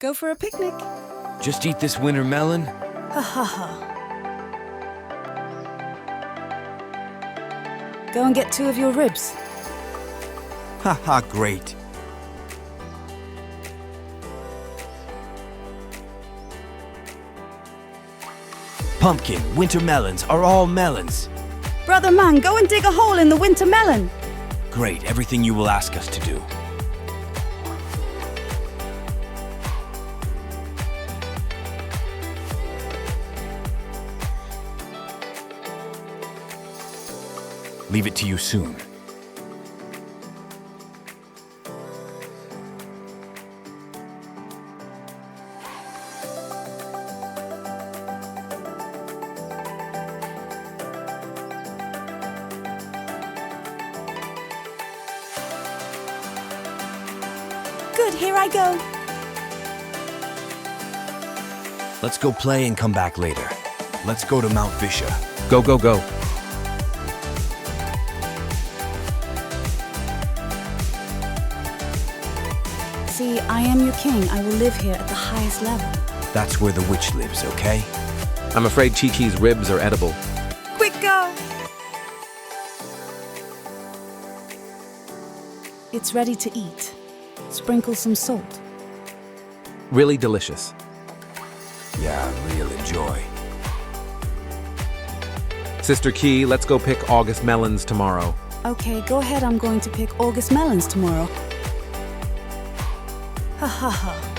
go for a picnic. Just eat this winter melon? Ha ha ha. Go and get 2 of your ribs. Haha, great. Pumpkin, winter melons are all melons. Brother man, go and dig a hole in the winter melon. Great, everything you will ask us to do. Leave it to you soon. Good, here I go. Let's go play and come back later. Let's go to Mount Visha. Go, go, go. See, I am your king. I will live here at the highest level. That's where the witch lives, okay? I'm afraid Keqi's ribs are edible. Quick, go! It's ready to eat. Sprinkle some salt. Really delicious. Yeah, real enjoy. Sister Keqi, let's go pick August melons tomorrow. Okay, go ahead. I'm going to pick August melons tomorrow. Ha ha ha.